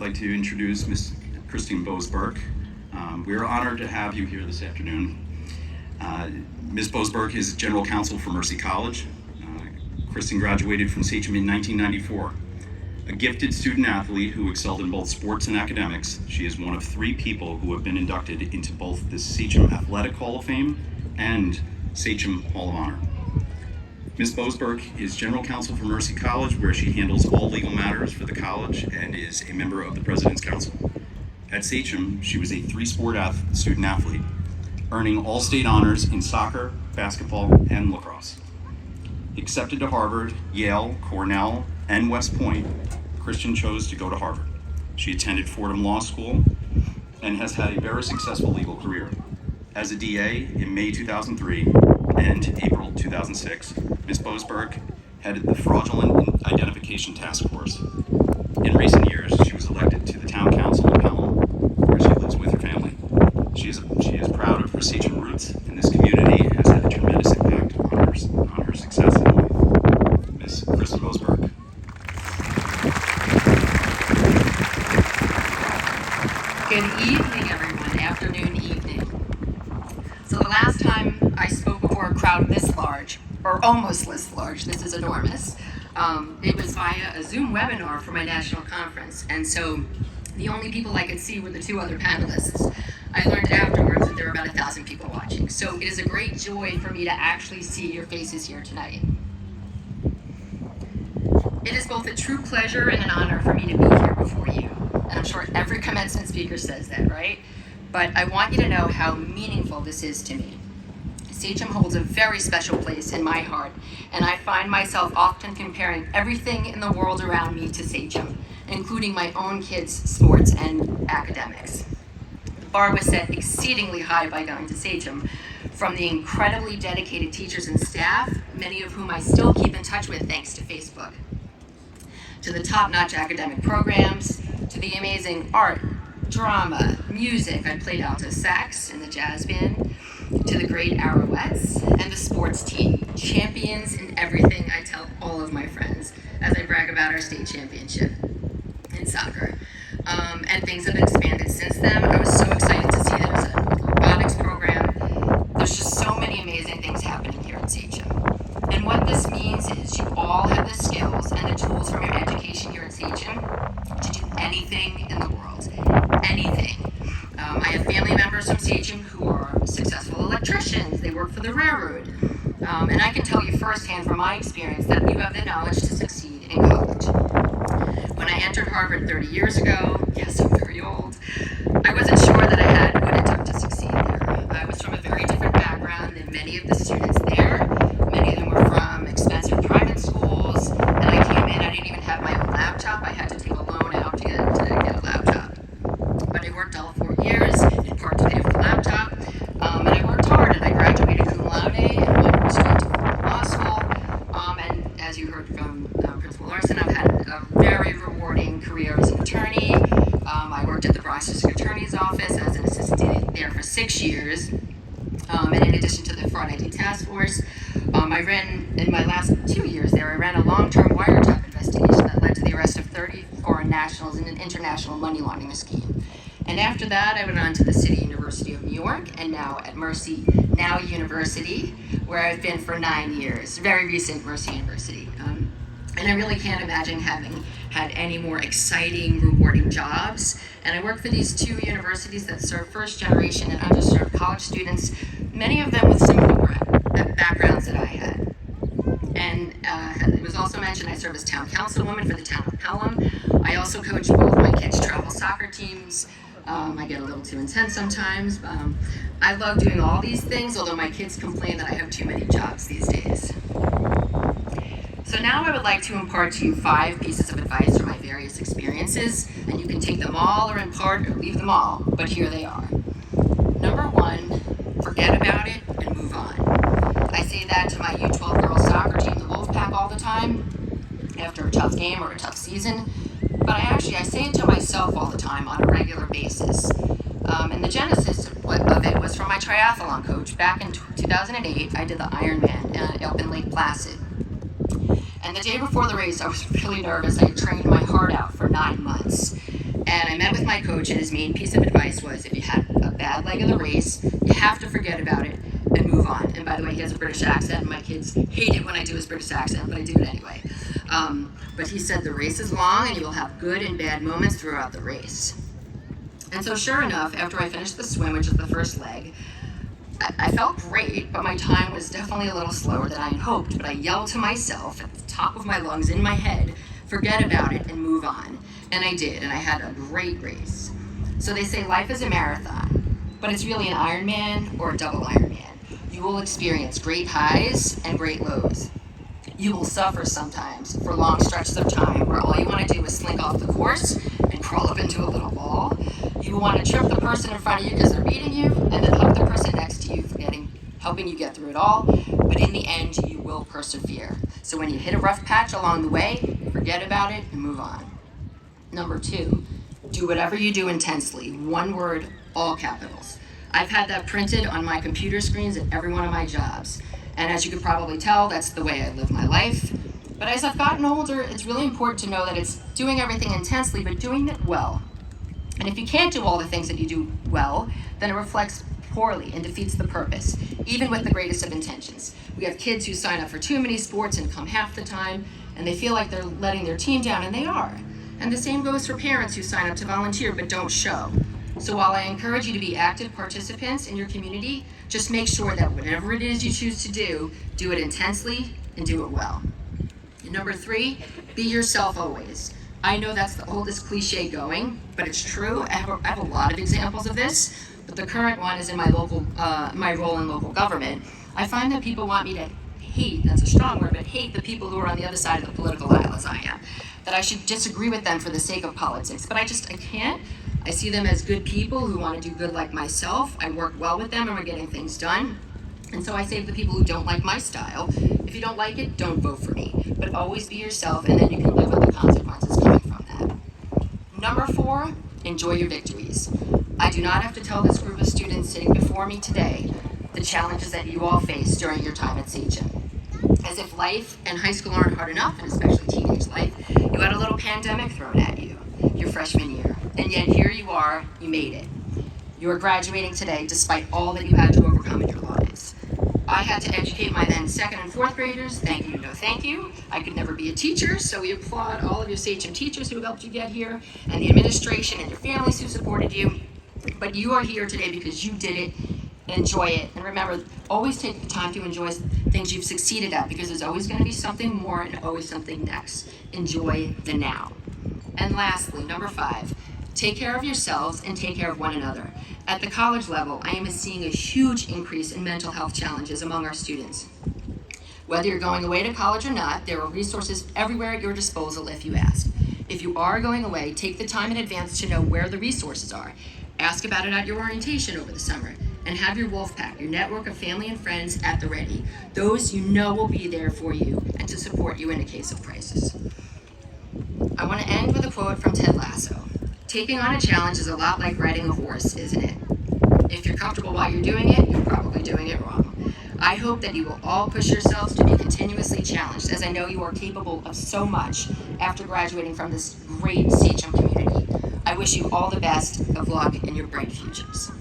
like to introduce Ms. Kristen Bowes Burke. We are honored to have you here this afternoon. Ms. Bowes Burke is General Counsel for Mercy College. Kristen graduated from Sachem in 1994. A gifted student athlete who excelled in both sports and academics, she is one of 3 people who have been inducted into both the Sachem Athletic Hall of Fame and Sachem Hall of Honor. Ms. Bowes Burke is General Counsel for Mercy College, where she handles all legal matters for the college and is a member of the President's Council. At Sachem, she was a 3-sport student athlete, earning all-state honors in soccer, basketball, and lacrosse. Accepted to Harvard, Yale, Cornell, and West Point, Kristen chose to go to Harvard. She attended Fordham Law School and has had a very successful legal career. As a DA in May 2003 and April 2006, Ms. Bowes Burke headed the Fraudulent Identification Task Force. In recent years, she was elected to the Town Council of Pelham, where she lives with her family. She is proud of her Sachem roots, and this community has had a tremendous impact on her success in life. Ms. Kristen Bowes Burke. Good evening, everyone. Afternoon, evening. So the last time I spoke before a crowd this large, or almost this large, this is enormous, it was via a Zoom webinar for my national conference. And so the only people I could see were the 2 other panelists. I learned afterwards that there were about 1,000 people watching. So it is a great joy for me to actually see your faces here tonight. It is both a true pleasure and an honor for me to be here before you. And I'm sure every commencement speaker says that, right? But I want you to know how meaningful this is to me. Sachem holds a very special place in my heart, and I find myself often comparing everything in the world around me to Sachem, including my own kids' sports and academics. The bar was set exceedingly high by going to Sachem, from the incredibly dedicated teachers and staff, many of whom I still keep in touch with thanks to Facebook, to the top-notch academic programs, to the amazing art, drama, music. I played alto sax in the jazz band, to the great Arrowets, and the sports team, champions in everything. I tell all of my friends as I brag about our state championship in soccer. And things have expanded since then. I was so excited to see there's a robotics program. There's just so many amazing things happening here at Sachem. And what this means is you all have the skills and the tools from your education here at Sachem to do anything in the world. Anything. I have family members from Sachem who are successful electricians. They work for the railroad. And I can tell you firsthand from my experience that you have the knowledge to succeed in college. When I entered Harvard 30 years ago, yes, I'm very old, I wasn't sure that I had what it took to succeed there. I was from a very different background than many of the students there. Many of them were from expensive private schools, and I came in, I didn't even have my own laptop. I had to take a loan out to get a laptop. But I worked all 4 years, in part to pay for the laptop, and I worked hard, and I graduated cum laude and went straight to Fordham Law School. And as you heard from Principal Larson, I've had a very rewarding career as an attorney. I worked at the Bronx District Attorney's Office as an assistant there for 6 years. And in addition to the Fraud ID Task Force, I ran, in my last 2 years there, I ran a long-term wiretap investigation that led to the arrest of 30 foreign nationals in an international money laundering scheme. And after that, I went on to the City University of New York, and now at Mercy Now University, where I've been for 9 years, very recent Mercy University. And I really can't imagine having had any more exciting, rewarding jobs. And I work for these 2 universities that serve first-generation and underserved college students, many of them with similar backgrounds that I had. And it was also mentioned I serve as town councilwoman for the town of Pelham. I also coach both my kids' travel soccer teams. I get a little too intense sometimes. I love doing all these things, although my kids complain that I have too many jobs these days. So now I would like to impart to you 5 pieces of advice from my various experiences, and you can take them all or in part or leave them all, but here they are. Number 1, forget about it and move on. I say that to my U12 girls soccer team, the Wolfpack, all the time, after a tough game or a tough season, but I say it to myself all the time on a regular basis. And the genesis of it was from my triathlon coach. Back in 2008, I did the Ironman up in Lake Placid. And the day before the race, I was really nervous. I had trained my heart out for 9 months. And with my coach's main piece of advice was, if you had a bad leg of the race, you have to forget about it and move on. And by the way, he has a British accent, and my kids hate it when I do his British accent, but I do it anyway. But he said the race is long, and you will have good and bad moments throughout the race. And so sure enough, after I finished the swim, which is the first leg, I felt great, but my time was definitely a little slower than I had hoped. But I yelled to myself at the top of my lungs in my head, forget about it and move on. And I did, and I had a great race. So they say life is a marathon, but it's really an Ironman or a double Ironman. You will experience great highs and great lows. You will suffer sometimes for long stretches of time where all you want to do is slink off the course and crawl up into a little ball. You will want to trip the person in front of you because they're beating you, and then hug the person next to you for helping you get through it all. But in the end, you will persevere. So when you hit a rough patch along the way, forget about it and move on. Number 2, do whatever you do intensely. One word, all capitals. I've had that printed on my computer screens at every one of my jobs. And as you could probably tell, that's the way I live my life. But as I've gotten older, it's really important to know that it's doing everything intensely, but doing it well. And if you can't do all the things that you do well, then it reflects poorly and defeats the purpose, even with the greatest of intentions. We have kids who sign up for too many sports and come half the time, and they feel like they're letting their team down, and they are. And the same goes for parents who sign up to volunteer but don't show. So while I encourage you to be active participants in your community, just make sure that whatever it is you choose to do it intensely and do it well. And number 3, be yourself always. I know that's the oldest cliche going, but it's true. I have a lot of examples of this, but the current one is in my role in local government. I find that people want me to hate, that's a strong word, but hate the people who are on the other side of the political aisle as I am. That I should disagree with them for the sake of politics, but I can't. I see them as good people who want to do good like myself. I work well with them and we're getting things done. And so I say to the people who don't like my style, if you don't like it, don't vote for me. But always be yourself, and then you can live with the consequences coming from that. Number 4, enjoy your victories. I do not have to tell this group of students sitting before me today the challenges that you all face during your time at Sachem. As if life and high school aren't hard enough, and especially teenage life, you had a little pandemic thrown at you your freshman year. And yet here you are, you made it. You are graduating today despite all that you had to overcome in your lives. I had to educate my then 2nd and 4th graders. Thank you, no thank you. I could never be a teacher, so we applaud all of your Sachem teachers who helped you get here, and the administration and your families who supported you. But you are here today because you did it. Enjoy it. And remember, always take the time to enjoy things you've succeeded at, because there's always going to be something more and always something next. Enjoy the now. And lastly, number 5, take care of yourselves and take care of one another. At the college level, I am seeing a huge increase in mental health challenges among our students. Whether you're going away to college or not, there are resources everywhere at your disposal if you ask. If you are going away, take the time in advance to know where the resources are. Ask about it at your orientation over the summer, and have your wolf pack, your network of family and friends at the ready. Those you know will be there for you and to support you in a case of crisis. I want to end with a quote from Ted Lasso. Taking on a challenge is a lot like riding a horse, isn't it? If you're comfortable while you're doing it, you're probably doing it wrong. I hope that you will all push yourselves to be continuously challenged, as I know you are capable of so much after graduating from this great Sachem community. I wish you all the best of luck in your bright futures.